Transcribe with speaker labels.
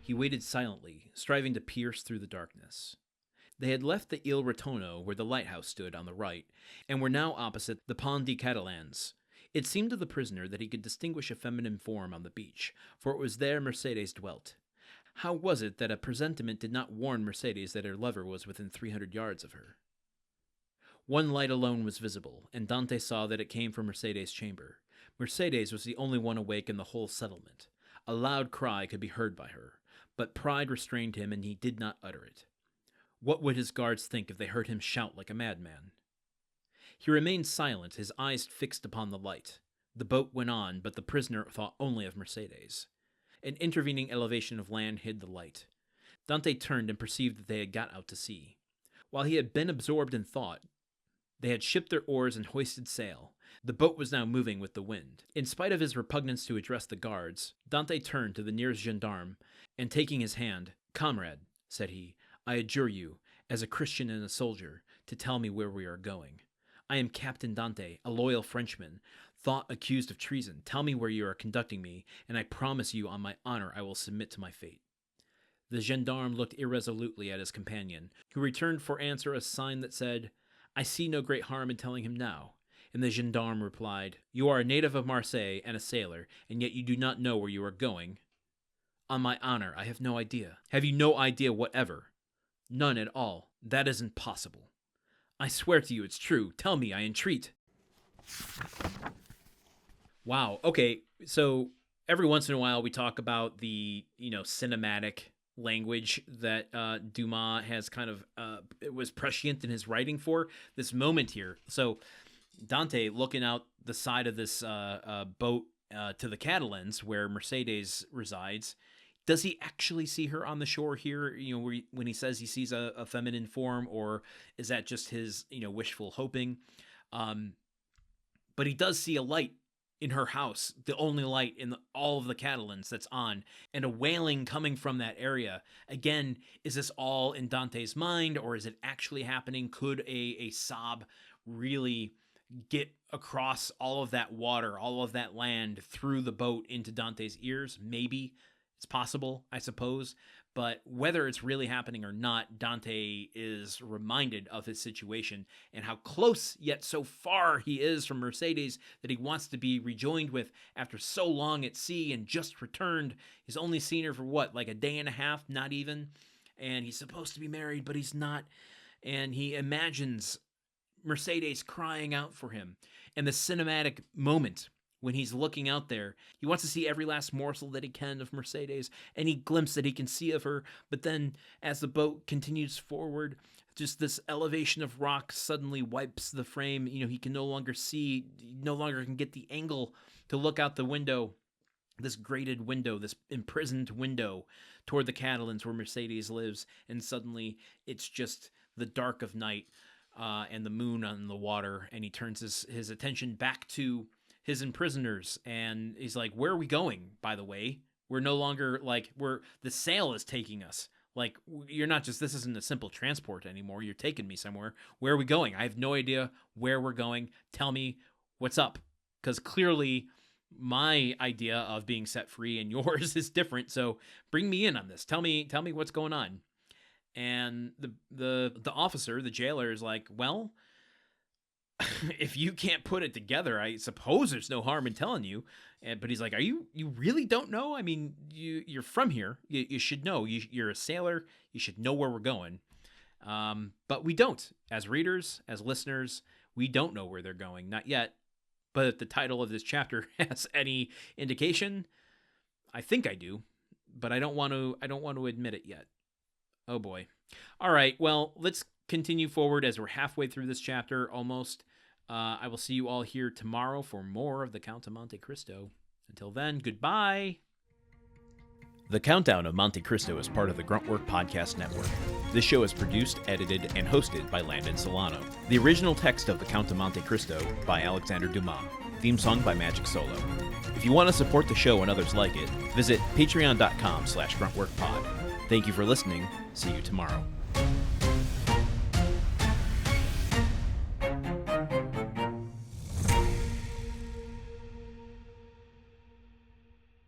Speaker 1: He waited silently, striving to pierce through the darkness. They had left the Ile Ratonneau where the lighthouse stood on the right, and were now opposite the Pont des Catalans. It seemed to the prisoner that he could distinguish a feminine form on the beach, for it was there Mercédès dwelt. How was it that a presentiment did not warn Mercédès that her lover was within 300 yards of her? One light alone was visible, and Dantès saw that it came from Mercédès' chamber. Mercédès was the only one awake in the whole settlement. A loud cry could be heard by her, but pride restrained him, and he did not utter it. What would his guards think if they heard him shout like a madman? He remained silent, his eyes fixed upon the light. The boat went on, but the prisoner thought only of Mercédès. An intervening elevation of land hid the light. Dantès turned and perceived that they had got out to sea. While he had been absorbed in thought, they had shipped their oars and hoisted sail. The boat was now moving with the wind. In spite of his repugnance to address the guards, Dantès turned to the nearest gendarme, and taking his hand, "Comrade," said he, "I adjure you, as a Christian and a soldier, to tell me where we are going. I am Captain Dantès, a loyal Frenchman, thought accused of treason. Tell me where you are conducting me, and I promise you on my honor I will submit to my fate." The gendarme looked irresolutely at his companion, who returned for answer a sign that said, "I see no great harm in telling him now." And the gendarme replied, "You are a native of Marseille and a sailor, and yet you do not know where you are going." "On my honor, I have no idea." "Have you no idea whatever?" "None at all. That isn't possible." "I swear to you it's true. Tell me, I entreat." Wow. Okay. So every once in a while we talk about the, cinematic language that Dumas has kind of was prescient in his writing for this moment here. So Dantès looking out the side of this boat to the Catalans where Mercédès resides. Does he actually see her on the shore here, when he says he sees a feminine form, or is that just his, wishful hoping? But he does see a light in her house, the only light in all of the Catalans that's on, and a wailing coming from that area. Again, is this all in Dantès' mind, or is it actually happening? Could a sob really get across all of that water, all of that land, through the boat into Dantès' ears? Maybe. It's possible, I suppose, but whether it's really happening or not, Dantès is reminded of his situation and how close yet so far he is from Mercédès that he wants to be rejoined with after so long at sea and just returned. He's only seen her for like a day and a half, not even, and he's supposed to be married, but he's not, and he imagines Mercédès crying out for him, and the cinematic moment when he's looking out there, he wants to see every last morsel that he can of Mercédès, any glimpse that he can see of her. But then, as the boat continues forward, just this elevation of rock suddenly wipes the frame. He can no longer see, no longer can get the angle to look out the window, this grated window, this imprisoned window toward the Catalans where Mercédès lives. And suddenly, it's just the dark of night and the moon on the water. And he turns his attention back to his imprisoners, and he's like, "Where are we going, by the way? We're no longer, the sail is taking us. You're not just, this isn't a simple transport anymore. You're taking me somewhere. Where are we going? I have no idea where we're going. Tell me what's up." Because clearly my idea of being set free and yours is different, so bring me in on this. Tell me what's going on. And the officer, the jailer, is like, "Well, if you can't put it together, I suppose there's no harm in telling you." But he's like, you really don't know? I mean, you're from here. You should know. You're a sailor. You should know where we're going. But we don't. As readers, as listeners, we don't know where they're going. Not yet. But if the title of this chapter has any indication, I think I do. But I don't want to admit it yet. Oh boy. All right. Well, let's continue forward as we're halfway through this chapter almost. I will see you all here tomorrow for more of the Count of Monte Cristo. Until then, goodbye. The Countdown of Monte Cristo is part of the Gruntwork Podcast Network. This show is produced, edited, and hosted by Landon Solano. The original text of The Count of Monte Cristo by Alexander Dumas. Theme song by Magic Solo. If you want to support the show and others like it, visit patreon.com/gruntworkpod. Thank you for listening. See you tomorrow.